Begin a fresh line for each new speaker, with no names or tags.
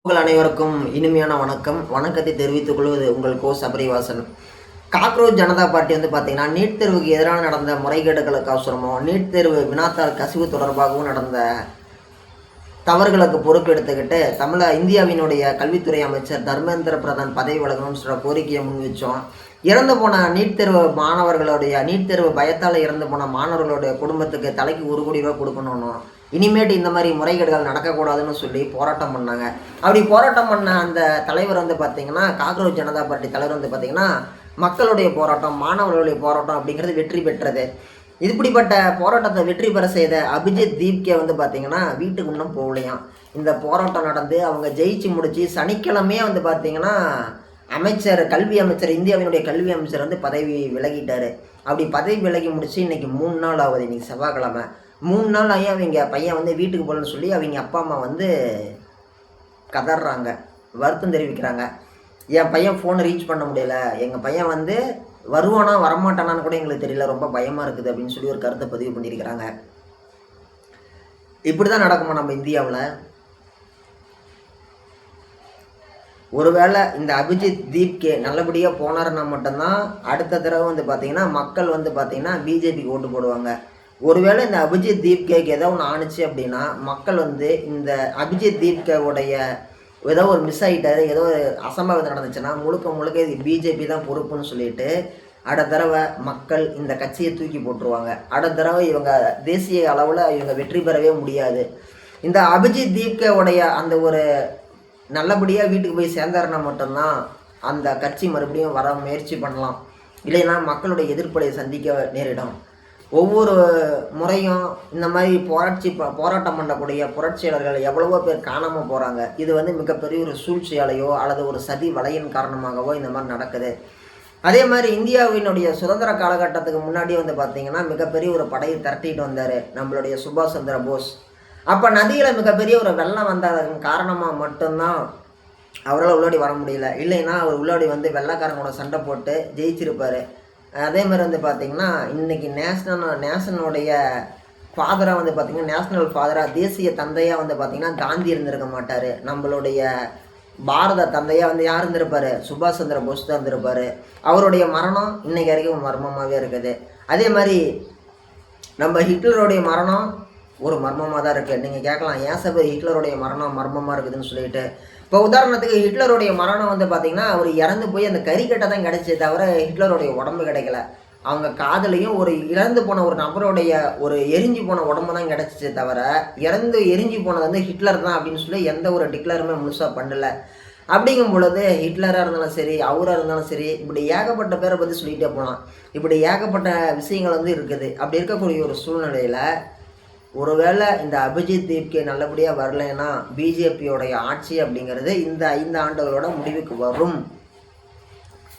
உங்கள் அனைவருக்கும் இனிமையான வணக்கத்தை தெரிவித்துக் கொள்வது உங்கள் கோ சபரிவாசன். காக்ரோச் ஜனதா பார்ட்டி பார்த்தீங்கன்னா நீட் தேர்வுக்கு எதிராக நடந்த முறைகேடுகளுக்கு அவசரமோ நீட் தேர்வு வினாத்தாள் கசிவு தொடர்பாகவும் நடந்த தவறுகளுக்கு பொறுப்பு எடுத்துக்கிட்டு இந்தியாவினுடைய கல்வித்துறை அமைச்சர் தர்மேந்திர பிரதான் பதவி விலகணும்னு சொல்கிற கோரிக்கையை முன்வச்சோம். இறந்து போன நீட் தேர்வு மாணவர்களுடைய நீட் தேர்வு பயத்தால் இறந்து போன மாணவர்களுடைய குடும்பத்துக்கு தலைக்கு 1 கோடி ரூபா கொடுக்கணும்னு, இனிமேட்டு இந்த மாதிரி முறைகேடுகள் நடக்கக்கூடாதுன்னு சொல்லி போராட்டம் பண்ணாங்க. அப்படி போராட்டம் பண்ண அந்த தலைவர் பார்த்திங்கன்னா, காக்ரோச் ஜனதா பார்ட்டி தலைவர் பார்த்திங்கன்னா, மக்களுடைய போராட்டம், மாணவர்களுடைய போராட்டம் அப்படிங்கிறது வெற்றி பெற்றது. இப்படிப்பட்ட போராட்டத்தை வெற்றி பெற செய்த அபிஜித் தீப்கே பார்த்திங்கன்னா வீட்டுக்கு இன்னும் போகலையாம். இந்த போராட்டம் நடந்து அவங்க ஜெயிச்சு முடிச்சு சனிக்கிழமையே பார்த்திங்கன்னா கல்வி அமைச்சர், இந்தியாவினுடைய கல்வி அமைச்சர் பதவி விலகிட்டார். அப்படி பதவி விலகி முடிச்சு இன்றைக்கி 3 நாள் ஆகுது. இன்றைக்கி செவ்வாய்க்கிழமை 3 நாள் ஆகி அவங்க பையன் வீட்டுக்கு போகலன்னு சொல்லி அவங்க அப்பா அம்மா கதறாங்க, வருத்தம் தெரிவிக்கிறாங்க. என் பையன் ஃபோனை ரீச் பண்ண முடியல, எங்கள் பையன் வருவானா வரமாட்டானான்னு கூட எங்களுக்கு தெரியல, ரொம்ப பயமாக இருக்குது அப்படின்னு சொல்லி ஒரு கருத்தை பதிவு பண்ணியிருக்கிறாங்க. இப்படி தான் நடக்குமா நம்ம இந்தியாவில்? ஒருவேளை இந்த அபிஜித் தீப்கே நல்லபடியாக போனாருன்னா மட்டும்தான் அடுத்த தடவை பார்த்திங்கன்னா மக்கள் பார்த்திங்கன்னா பிஜேபிக்கு ஓட்டு போடுவாங்க. ஒருவேளை இந்த அபிஜித் தீப்கேக்கு ஏதோ ஒன்று ஆணுச்சு அப்படின்னா மக்கள் இந்த அபிஜித் தீப்கேவுடைய ஏதோ ஒரு மிஸ் ஆகிட்டாரு, ஏதோ ஒரு அசம்பாவிதம் நடந்துச்சுன்னா முழுக்க இது பிஜேபி தான் பொறுப்புன்னு சொல்லிட்டு அடுத்த தடவை மக்கள் இந்த கட்சியை தூக்கி போட்டுருவாங்க. அடுத்த தடவை இவங்க தேசிய அளவில் இவங்க வெற்றி பெறவே முடியாது. இந்த அபிஜித் தீப்கேவுடைய அந்த ஒரு நல்லபடியாக வீட்டுக்கு போய் சேர்ந்தாருன்னா மட்டும்தான் அந்த கட்சி மறுபடியும் வர முயற்சி பண்ணலாம். இல்லைன்னா மக்களுடைய எதிர்ப்பை சந்திக்க நேரிடும். ஒவ்வொரு முறையும் இந்த மாதிரி போராட்டம் பண்ணக்கூடிய புரட்சியாளர்கள் எவ்வளவோ பேர் காணாமல் போகிறாங்க. இது மிகப்பெரிய ஒரு சூழ்ச்சியாலேயோ அல்லது ஒரு சதி வலையின் காரணமாகவோ இந்த மாதிரி நடக்குது. அதே மாதிரி இந்தியாவினுடைய சுதந்திர காலகட்டத்துக்கு முன்னாடியே பார்த்திங்கன்னா மிகப்பெரிய ஒரு படையை திரட்டிட்டு வந்தார் நம்மளுடைய சுபாஷ் சந்திர போஸ். அப்போ நதியில் மிகப்பெரிய ஒரு வெள்ளம் வந்ததன் காரணமாக மட்டும்தான் அவரால் உள்ளாடி வர முடியல. இல்லைன்னா அவர் உள்ளாடி வெள்ளைக்காரங்களோட சண்டை போட்டு ஜெயிச்சிருப்பார். அதே மாதிரி பார்த்திங்கன்னா இன்றைக்கி நேஷனுடைய ஃபாதராக பார்த்திங்கன்னா நேஷ்னல் ஃபாதராக தேசிய தந்தையாக பார்த்திங்கன்னா காந்தி இருந்திருக்க மாட்டார். நம்மளுடைய பாரத தந்தையாக யார் இருந்திருப்பார்? சுபாஷ் சந்திர போஸ் தான் இருந்திருப்பார். அவருடைய மரணம் இன்றைக்கு வரைக்கும் மர்மமாகவே இருக்குது. அதே மாதிரி நம்ம ஹிட்லருடைய மரணம் ஒரு மர்மமாக தான் இருக்குது. நீங்கள் கேட்கலாம், ஏன் சார் ஹிட்லருடைய மரணம் மர்மமாக இருக்குதுன்னு சொல்லிட்டு. இப்போ உதாரணத்துக்கு ஹிட்லருடைய மரணம் பார்த்திங்கன்னா அவர் இறந்து போய் அந்த கறிக்கட்டை தான் கிடைச்சே தவிர ஹிட்லருடைய உடம்பு கிடைக்கல. அவங்க காதலையும் ஒரு இறந்து போன ஒரு நபருடைய ஒரு எரிஞ்சு போன உடம்பு தான் கிடச்சிச்சே தவிர எரிஞ்சு போனது ஹிட்லர் தான் அப்படின்னு சொல்லி எந்த ஒரு டிக்ளருமே முழுசாக பண்ணலை. அப்படிங்கும் பொழுது ஹிட்லராக இருந்தாலும் சரி, அவராக இருந்தாலும் சரி, இப்படி ஏகப்பட்ட பேரை பற்றி சொல்லிகிட்டே போகலாம். இப்படி ஏகப்பட்ட விஷயங்கள் இருக்குது. அப்படி இருக்கக்கூடிய ஒரு சூழ்நிலையில் ஒருவேளை இந்த அபிஜித் தீப்கே நல்லபடியாக வரலைன்னா பிஜேபியோடைய ஆட்சி அப்படிங்கிறது இந்த 5 ஆண்டுகளோட முடிவுக்கு வரும்.